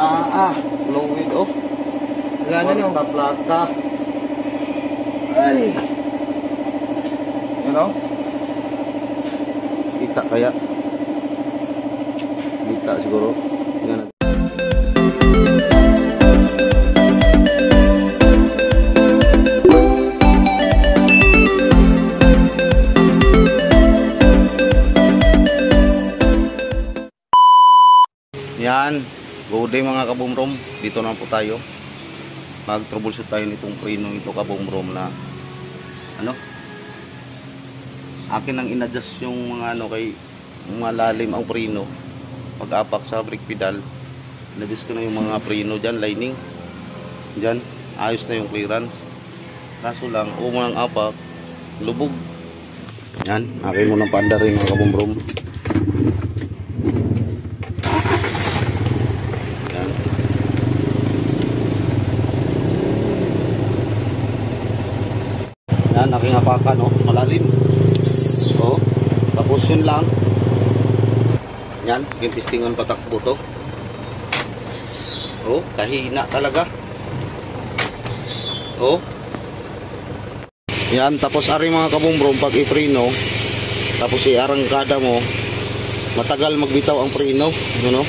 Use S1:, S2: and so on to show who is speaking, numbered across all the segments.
S1: Fluid oh.
S2: Wala na no.
S1: Plaka. Ay. You know? Kita kaya? Kita siguro. Yan. Yan, good day mga kabumrom. Dito na po tayo. Mag-troubleshoot tayo nitong preno ito kabumrom na ano? Akin nang inadjust yung mga ano kay malalim ang preno. Pag-apak sa brake pedal, inadjust ko na yung mga preno diyan, lining. Diyan, ayos na yung clearance. Kaso lang, unang apak, lubog. Yan, akin mo ng panda rin mga kabumrom. Yan, aking apakan, oh, malalim. Oh, tapos yun lang. Yan, yung testingan patakbo to. Oh, kahina talaga. Oh. Yan, tapos ari mga kabumrom, pag i-preno, tapos i-arangkada mo, matagal magbitaw ang preno. Ano?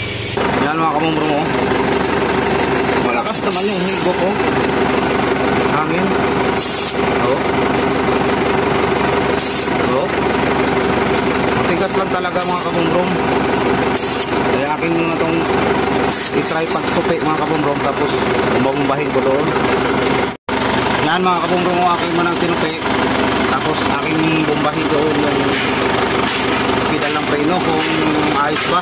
S1: Yan mga kabumrom, oh. Malakas naman yung higop, oh. Hangin. Oh. Oh. Matigas lang talaga mga kabumrom. Kaya akin na itong i-try pagtupi mga kabumrom, tapos bumbahin ko doon. Yan mga kabumrom, aking manang tinupi, tapos aking bumbahin doon yung pedal ng preno kung ayos ba.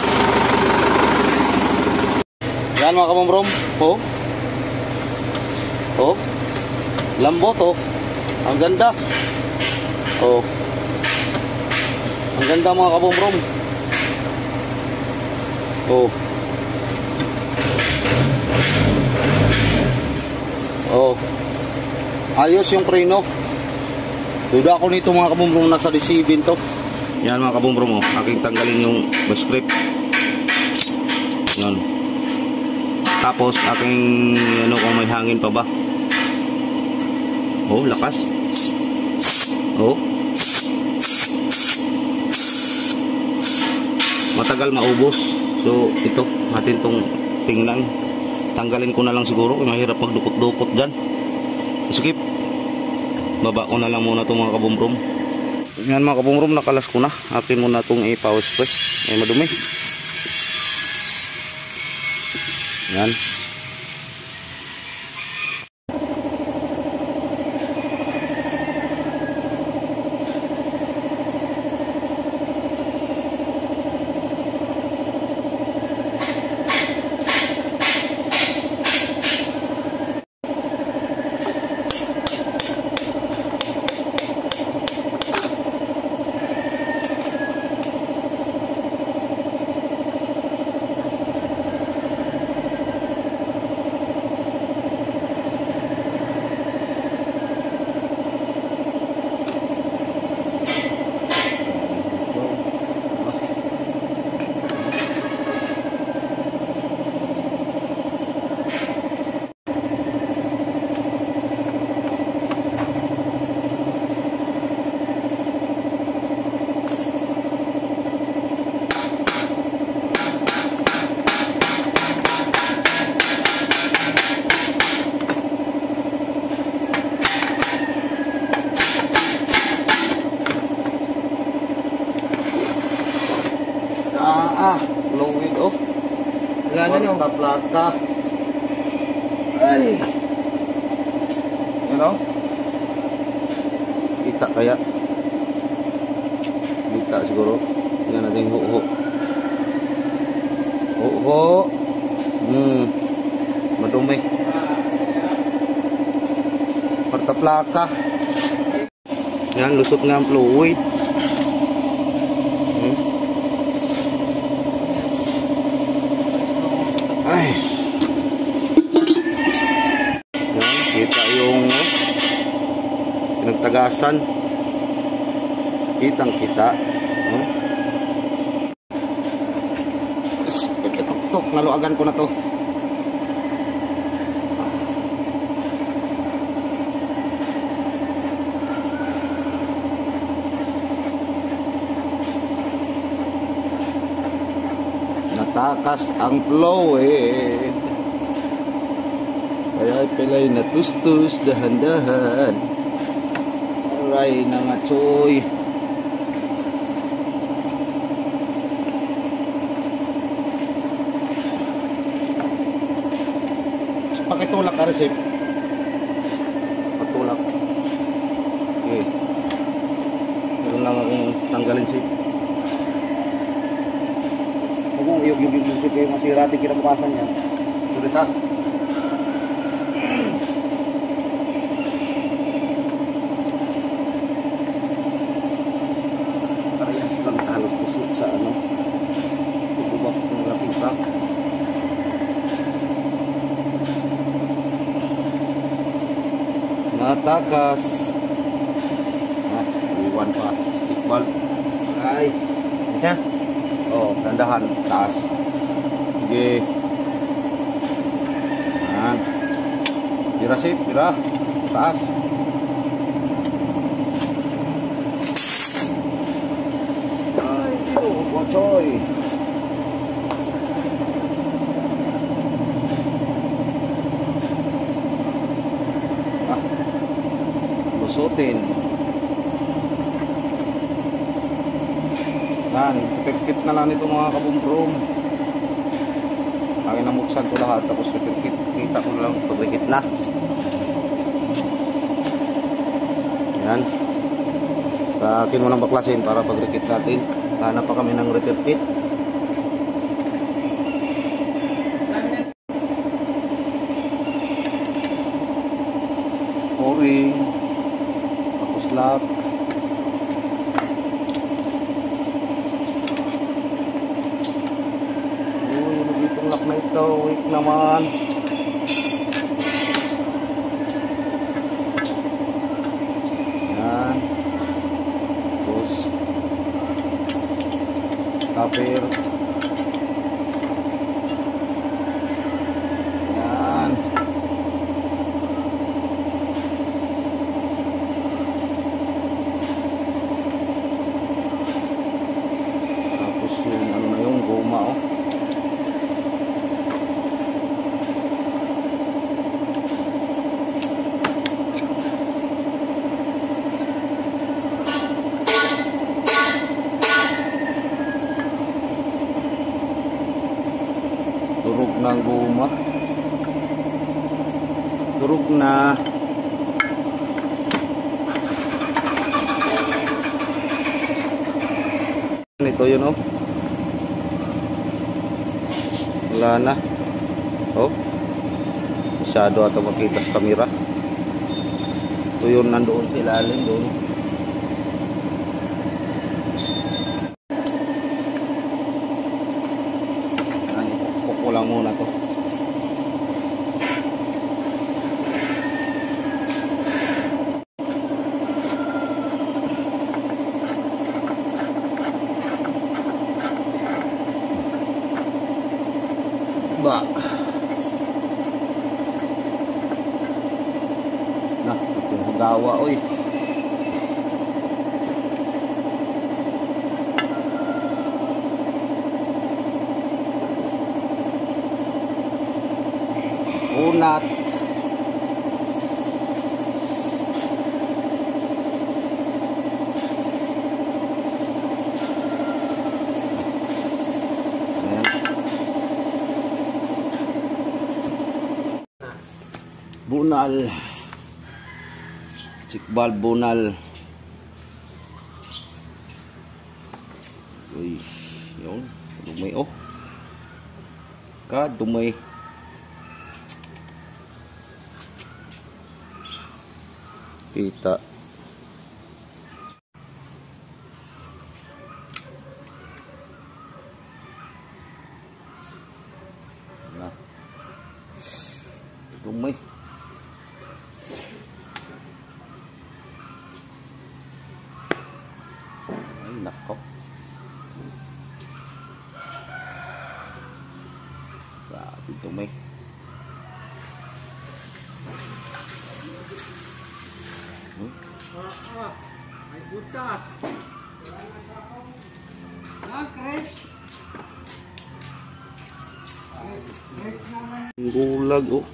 S1: Yan mga kabumrom. Oh. Oh. Lambot oh. Ang ganda. Oh. Ang ganda mga kabumrom. Oh. Oh. Ayos yung preno. Duda ako nito mga kabumrom, nasa D7 to. Yan mga kabumrom oh. Aking tanggalin yung bus grip. Yan. Tapos aking ano kung may hangin pa ba. Oh, lakas. Oh. Matagal maubos. So, ito, natin tong tingnan. Tanggalin ko na lang siguro. Mahirap magdukot-dukot dyan. Skip. Baba ko na lang muna itong mga kabumrom. Yan mga kabumrom, nakalas ko na. Akin muna itong i-power spray. Ay, madumi. Yan. Fluid oh.
S2: Wala na no.
S1: Plaka. Ay. You know? Kita kaya? Kita siguro. Yan natin ho-ho. Ho-ho. Madumi. Parta plaka. Yan, lusot nga ang fluid. Ay. Yan, kita yung pinagtagasan. Kitang-kita. Tuk, naluagan ko na to. Takas ang flow eh. Kaya pilay na tustus dahan-dahan. Aray na nga choy. Pakitulak ka resip. Patulak. Okay. Meron lang akong tanggalin sip. Huwag mong iyog-iyog yung sip kayo masira ating kinabukasan yan. Sulit ha. Parehas lang halos tusok sa ano. Tubak ng laping truck. Natakas. Iwan pa. Iqbal.
S2: Ay. Isa?
S1: Oh, dandahan. Taas. Sige. Yan. Pira sip. Pira. Taas. Ay, kocoy. Lusutin. Yan, pipikit na lang ito mga kabumbrom. Akin namuksan ko lahat tapos pipikit. Kita ko lang pagpikit na. Yan. Akin mo ng baklasin para pagrikit natin. Hanap pa kami ng repair kit. O-ring. Tapos lock. Uy, nagitong lock na ito. Weak naman. Yan. Tapos stopper. Yan. Tapos yung ano na yung goma oh. Durog na ang goma. Durog na. Ito yun oh. Wala na. Oh. Masyado ata makita sa kamera. Ito yun nandoon sa ilalim doon. Kukulang muna to. Ba. Nah, ito yung gawa oy. Unat. Bunal. Cikbal bunal. Uy, yun. Dumay oh. Kadumay. Kita. Nah. Dumay. Ay, nako. Grabe dumay.
S2: Ay buta. Okay.
S1: Gulag oh.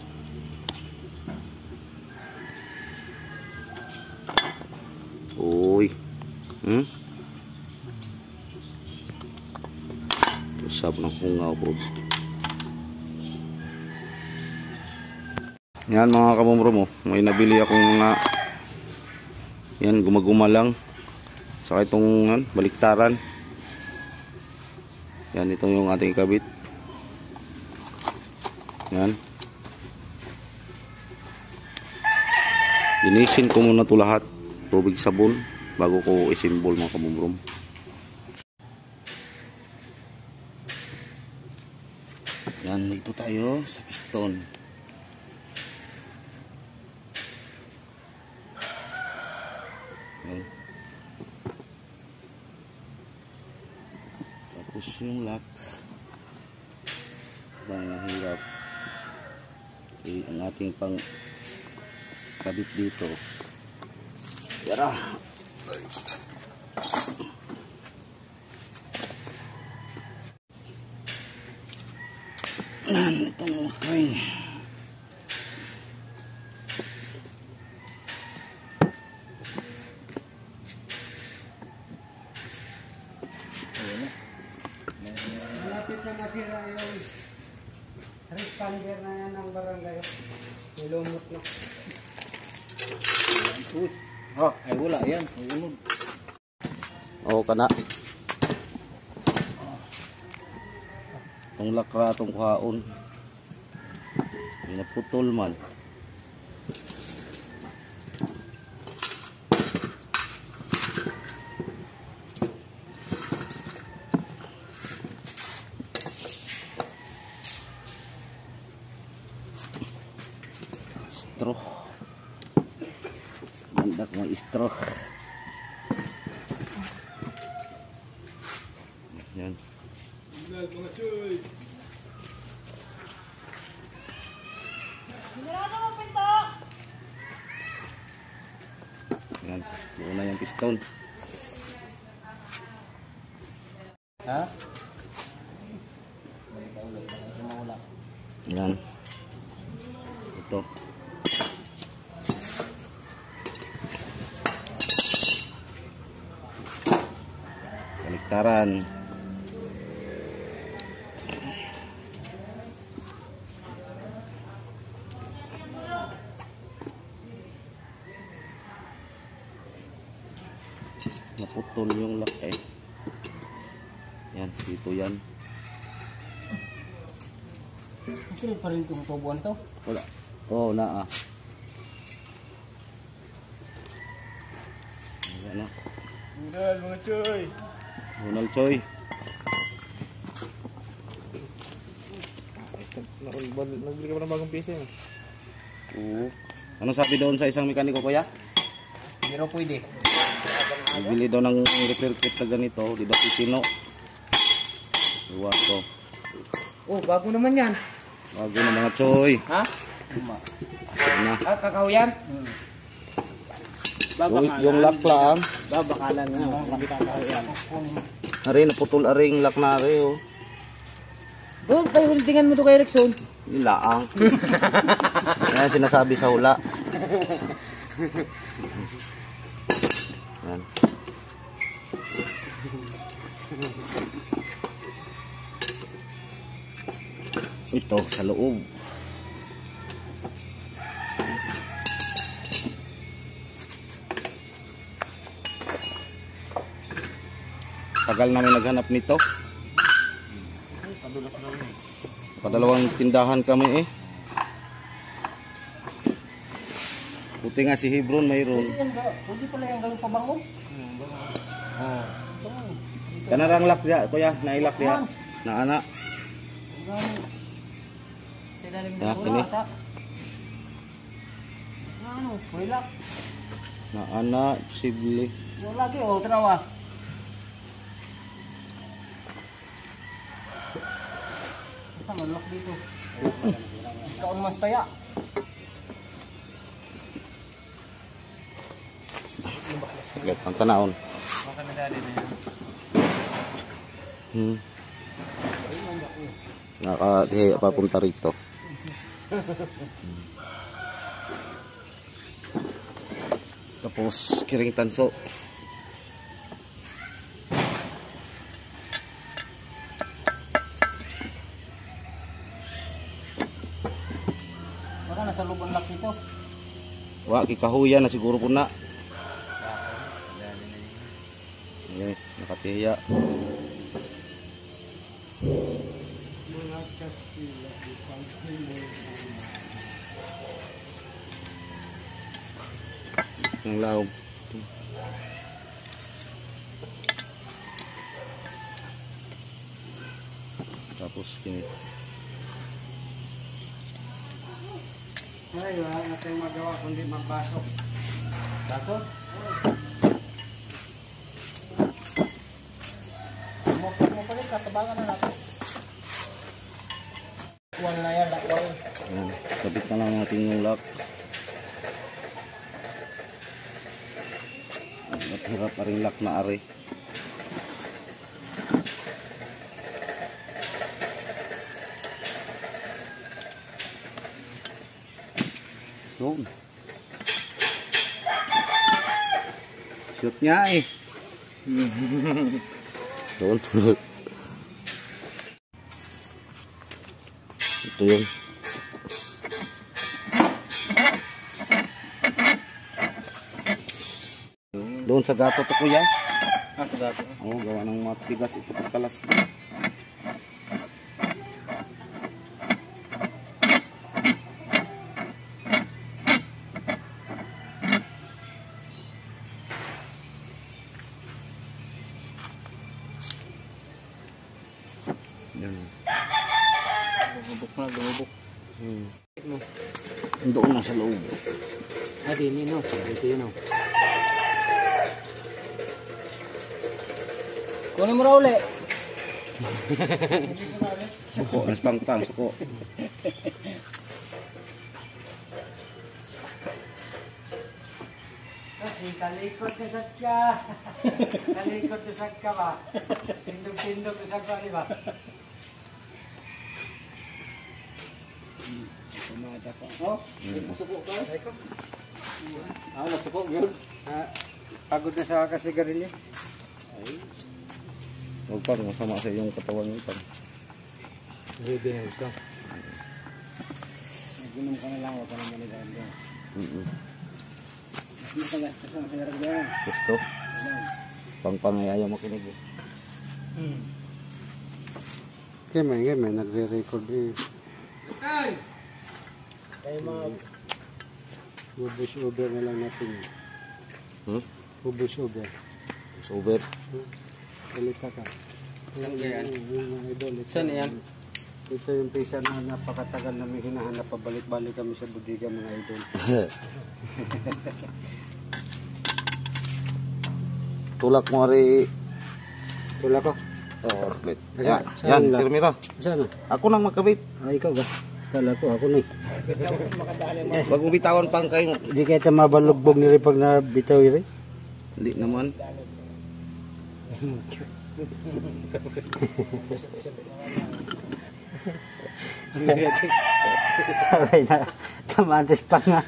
S1: Uy. Usap ng hungaw po. Yan mga kabumrom oh. May nabili akong mga yan gumaguma lang. Saka itong baliktaran. Yan ito yung ating kabit. Yan. Linisin ko muna ito lahat. Tubig sabon bago ko isimbol mga kabumrom. Yan, dito tayo sa piston. Yan. Tapos yung lock. Mahirap. Ang ating pang kabit dito. Yara. Yan, itong okay.
S2: Malapit na masira yung responder na yan ng barangay. Nilumot na. Uy. Oh, ay wala yan. Ulod.
S1: Oo ka na. Itong lakra, itong kuhaon. Hindi naputol man. Straw. Mandak may straw. Yan. Yan, buo na yung piston.
S2: Ha?
S1: Yan. Ito. Baliktaran. Naputol yung lock eh. Yan, dito yan.
S2: Kasi pa rin itong tubuan to.
S1: Wala. Oo, na ah. Ano?
S2: Udal mga choy.
S1: Ronald Choy.
S2: Nagbili ka pa ng bagong pisa yun.
S1: Oo. Ano sabi doon sa isang mekaniko kuya?
S2: Hindi raw pwede.
S1: Bili daw ng repair kit na ganito. Di daw pipino. Iwas ko.
S2: Oh, bago naman yan.
S1: Bago na mga Choy.
S2: Ha?
S1: Ano?
S2: Ah, kakao yan?
S1: Yung lock lang.
S2: Babakalan na. Hindi kakao yan.
S1: Ari, naputol aring lock na ari oh.
S2: Doon, kayo hulitingan mo to kay Rexon.
S1: Yung laang. Yan sinasabi sa hula. Yan. Ito sa loob. Tagal namin naghanap nito. Padalawang tindahan kami eh. Buti nga si Hebron mayroon.
S2: Hindi pala yung galong pabango.
S1: Kanarang lak dia, kuya, nailak dia. Na ana. Ya, ini.
S2: Ano, wala.
S1: Na ana sibli.
S2: Wala lagi oh, trawa. Sa malok dito. Kaon mas taya.
S1: Lihat ang tanaon.
S2: Baka na dali na yan.
S1: Nakatihiya papunta rito. Tapos kiring tanso.
S2: Baka nasa lubang lak dito.
S1: Wa kikahuyan na siguro po na. Nakatihiya. Ang laog. Tapos kini.
S2: Ay, wala na tayong magawa kundi magbasok. Basok? Mo palit, katabangan na natin. Kuwan na yan, lakwal.
S1: Ayan, sabit na lang natin yung lock. At hirap pa rin lock na ari. Doon. Shoot niya eh. Doon. Ito yun. Doon sa gato to kuya.
S2: Sa gato.
S1: Oo, gawa ng matigas ito pagkalas. Yan.
S2: Gumubok na, gumubok.
S1: Doon na sa loob.
S2: Dili no. Dito yun o. Kunin mo raw ulit.
S1: Suko, naspang-pang, suko.
S2: Talikod na sakya. Talikod na sakya ba? Tindog-tindog na sakya, di ba? Oh, suko ka? Nasuko yun. Pagod na sa kasigarilyo.
S1: Huwag pang, masama sa iyong katawan mo pang.
S2: Ready na gusto. Naginom ka na lang, huwag ka na maligaan doon. Mas makagastos ang sarap doon.
S1: Gusto? Pang ay ayaw makinig eh.
S3: Kaya may nagre-record eh.
S2: Okay! Tayo mga...
S3: Ubus over na lang natin. Ubus over.
S1: It's over.
S3: Balita ka.
S2: Saan yan?
S3: Yung idol.
S2: Saan yan?
S3: Ito yung pisa na napakatagal namin hinahanap. Pabalik-balik kami sa budiga mga idol.
S1: Tulak mo rin.
S3: Tula ko.
S1: Oh, wait.
S3: Saan?
S1: Yan,
S3: Saan lang?
S1: pirmira.
S3: Saan na?
S1: Ako nang magkabit.
S3: Ikaw ba? Kala ko, ako na eh.
S1: Wag mo bitawan pang kayo.
S3: Hindi kaya ito mabalugbog nila pag nabitaw yun eh.
S1: Hindi naman.
S3: Sabay na, tamantes pa nga.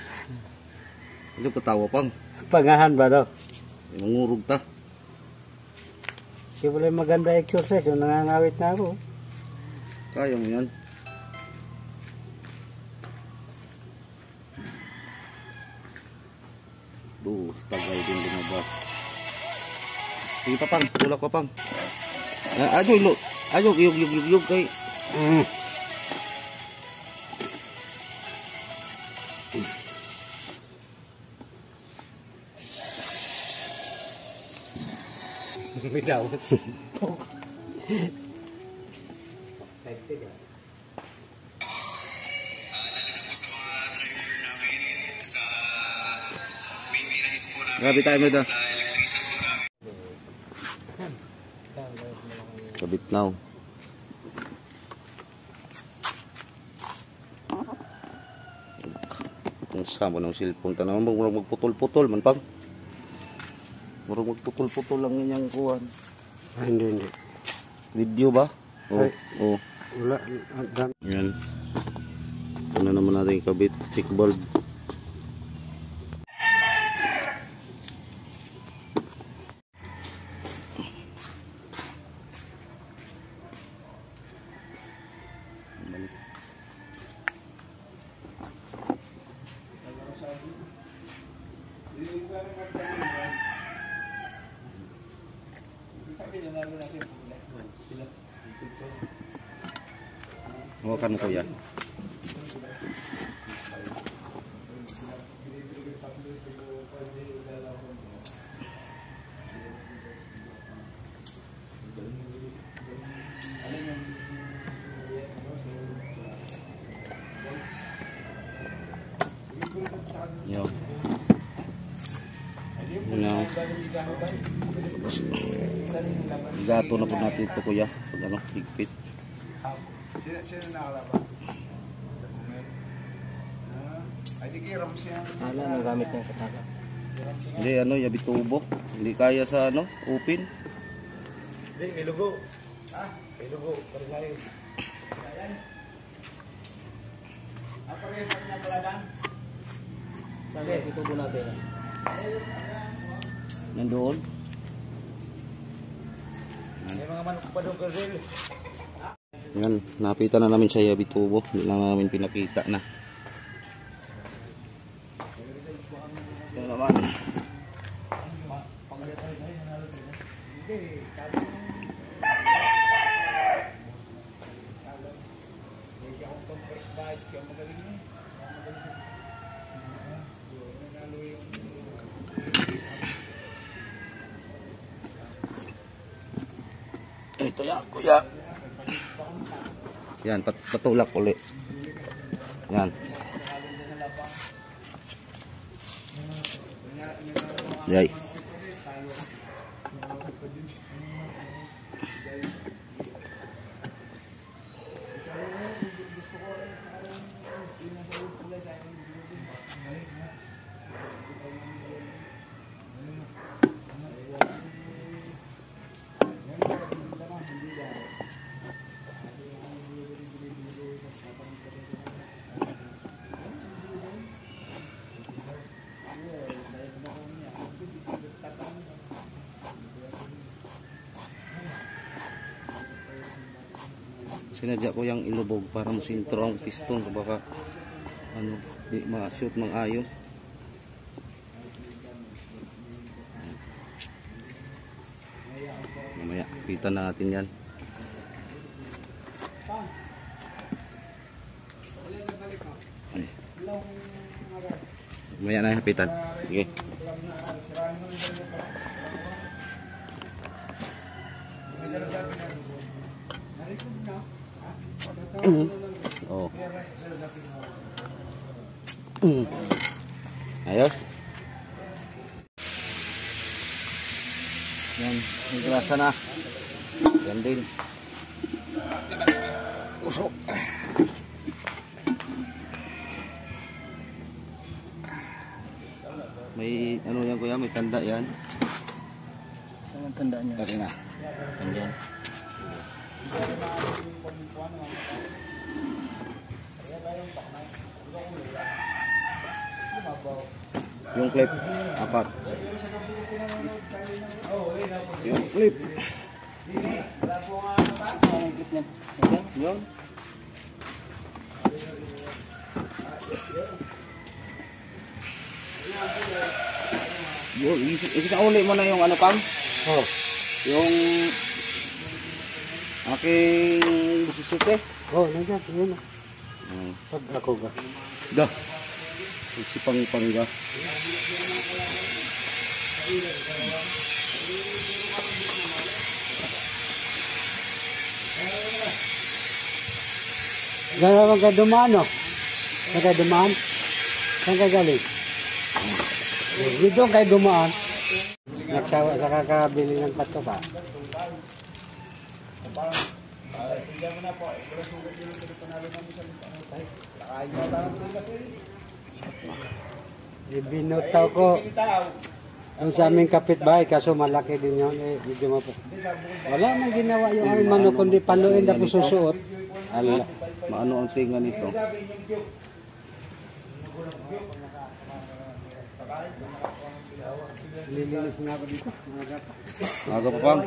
S1: Ito katawa pang.
S3: Pangahan ba daw?
S1: Mangurog ta.
S3: Kasi wala maganda exercise, yung nangangawit na ako.
S1: Kaya mo yan. Tagay din lumabas. Sige pa pang, tulak pa pang. Ajoy lo. Ajoy yug kay.
S2: Bitaw.
S1: Grabe tayo mo ito. Kabit now. Kung saan mo ng cellphone ta naman, murag magputol-putol man pang. Murag magputol-putol lang ninyang kuhan.
S3: Hindi.
S1: Video ba? Oh,
S3: Ay.
S1: oh.
S3: Wala.
S1: Yan. Ito na naman natin kabit. Check bulb. Hawakan mo kuya. Yo. Now, gato na po natin ito kuya. Pag ano, higpit.
S4: Sino nakalaban? Ay, di kiram siya.
S2: Ano ang gamit ng kataka?
S1: Hindi, ano, yabi tubo. Hindi kaya sa, ano, open.
S4: Hindi, may lugo. May lugo. Parilay. Ayan. Parehas na pala dan.
S2: Sabi, itubo natin.
S1: Nandoon.
S4: May mga manok pa doon, Gazelle.
S1: Yan, napita na namin siya yabi tubo. Hindi lang namin pinakita na. Ito naman. Ito yan, kuya. Yan, patulak ulit. Yan. Yay. Sinadya ko yung ilubog para masintro ang piston so baka ano, di ma-shoot mang ayos. Mamaya, kita natin yan. Ay. Mamaya na hapitan. Sige. Oh. Ayos. Yan, yung grasa na. Yan din. Usok. May ano yan kuya, may tanda yan.
S2: Saan ang tanda niya?
S1: Tari na. Andyan. Yung clip, apat. Yung clip. Yun. Yun, isi ka uli mo na yung ano pang?
S3: Oh.
S1: Yung aking busisite.
S3: Oh, nandiyan. Yun.
S1: Hmm.
S3: Pag ako ga.
S1: Dah. Si pang-pangga.
S3: Gano'n ka dumaan, no? Saan ka dumaan? Saan ka galing? Dito kayo dumaan. Nagsawa sa kakabili ng patoka. Ibinutaw ko yung sa aming kapitbahay, kaso malaki din yun. Medyo wala nang ginawa yung aming manok, kundi panuin na po susuot.
S1: Maano ang tinga nito?
S3: Lilinis na ako dito.
S1: Aga pa pang.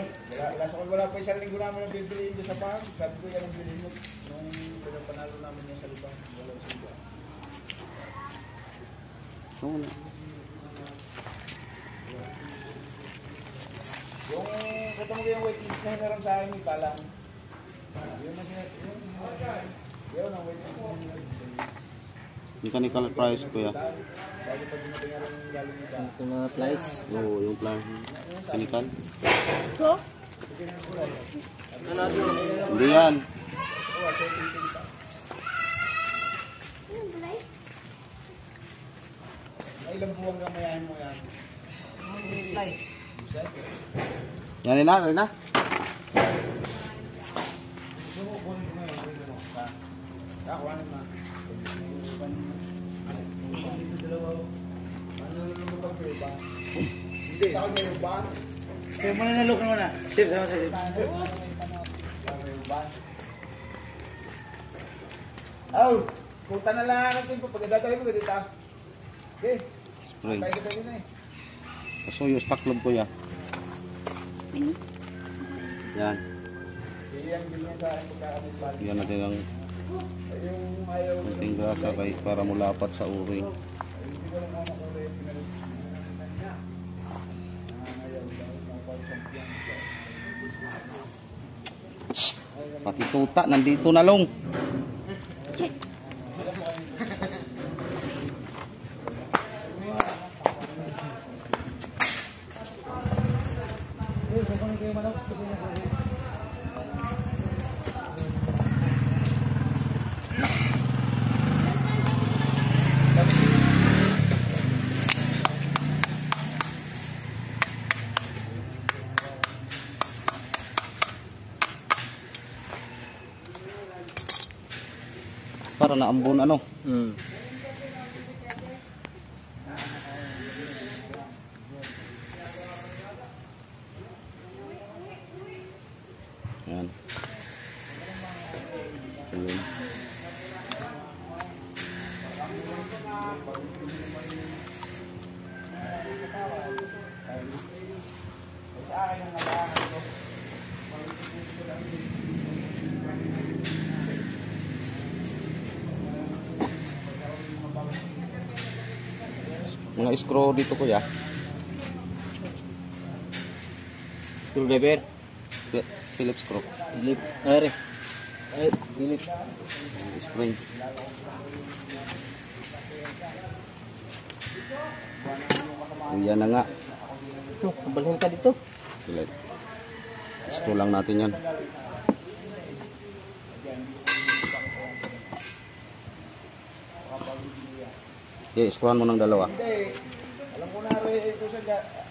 S4: Wala pa isang linggo namin ang bibili doon sa pang. Sabi ko yan ang bilhin mo. Nung panalo namin yan sa lubang. Wala sa lubang.
S1: Wala.
S4: Yung katong yung waitlist na hinaram sa akin, may palang. Yun ang yun ang waitlist.
S1: Mechanical price kuya.
S4: Bago pa dumating ang galing nito.
S3: Ito na flies.
S1: Oo, yung plan. Mechanical. Hindi yan.
S4: Ay, ilang buwang gamayahin mo yan.
S1: Yan na, yan na.
S4: Kakuhanin na. Hindi. Takot may uban.
S2: Kaya muna na look naman na. Sir, sama sa sir.
S4: May uban. Oh, punta na lang natin po. Pagkadadali mo, dito. Okay.
S1: Spring.
S4: Tayo ka din eh.
S1: Kaso yung stock load kuya. Yan.
S4: Iyan, bilhin sa akin pagkakamit balik.
S1: Yan natin ang
S4: Yung ayaw.
S1: konting grasa kay para mulapat sa uring.
S4: Hindi ko lang ako kulay yung pinalit. Ayaw daw. Nakapag-champion.
S1: Pati tuta, nandito na long. Para naambon ano. Yan. Ayun. Mga screw dito kuya.
S3: Screwdriver.
S1: Phillips screw.
S3: Philip. Are. Ay, Philip.
S1: Spring. Yan na nga.
S3: Ito, kabalhin ka dito.
S1: Pilit. Screw lang natin yan. Okay, screwan mo ng dalawa.
S4: Hindi. Alam ko na rin ito sa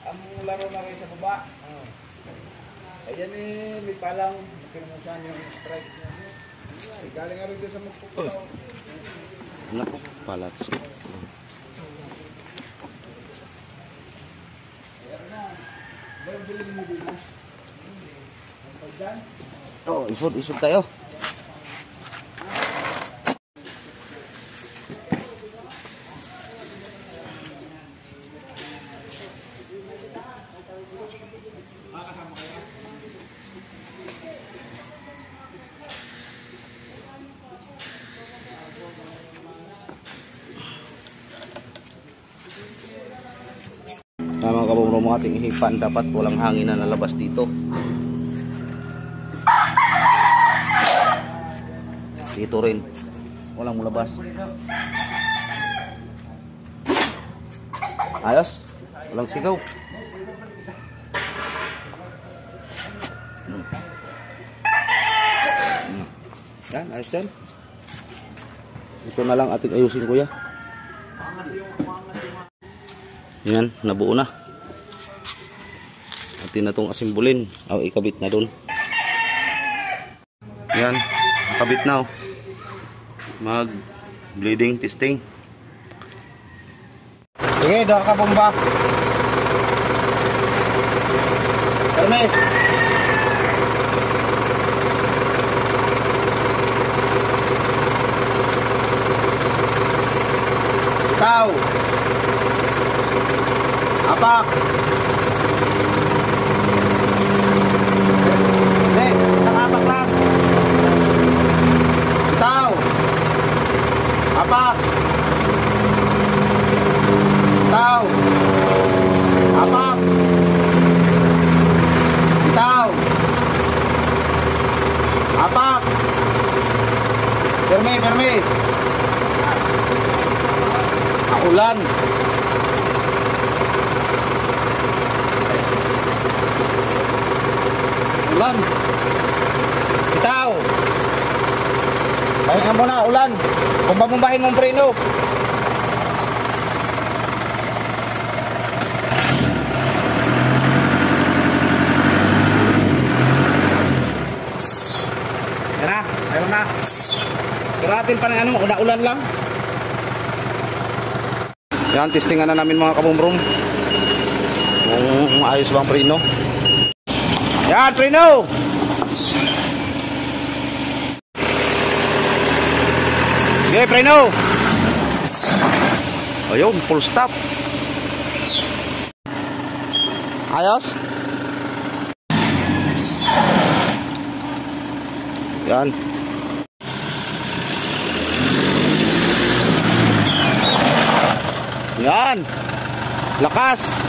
S4: ang laro na rin sa baba. Ayan eh, may palang kinusan yung strike niya. Galing nga rin doon sa magpupuntaw.
S1: Naku, palats.
S4: Ba't bilhin mo dito? Ang pagdan?
S1: Oh, isod tayo. Mga kabumro, mga ating ihipan, dapat walang hangin na nalabas dito. Dito rin walang mulabas. Ayos, walang sigaw. Yan, ayos yan. Ito na lang ating ayusin kuya. Yan, nabuo na. Atin na itong asimbulin. O, ikabit na dun. Yan, nakabit na. Mag bleeding testing. Sige, doon ka bomba. Karme. Bitaw. Apak. Hindi, isang apak lang. Bitaw. Apak. Bitaw. Apak. Bitaw. Apak. Firme, firme. Ulan. Ulan. Bitaw. Pahinga mo na, ulan. Kung babumbahin mong preno. Yan na, meron na. Kuratin pa ng ano, ulan lang. Yan, testingan na namin mga kabumbrong. Kung ayos bang preno. Yan, preno! Sige, preno! Ayun, full stop. Ayos? Yan. Yan. Lakas.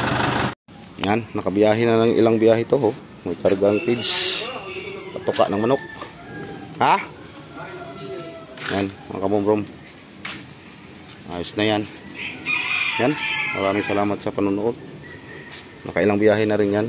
S1: Yan, nakabiyahe na ng ilang biyahe to, oh. May kargang pigs. Patuka ng manok. Ha? Yan, mga kabumbrong. Ayos na yan. Yan, maraming salamat sa panonood. Nakailang biyahe na rin yan.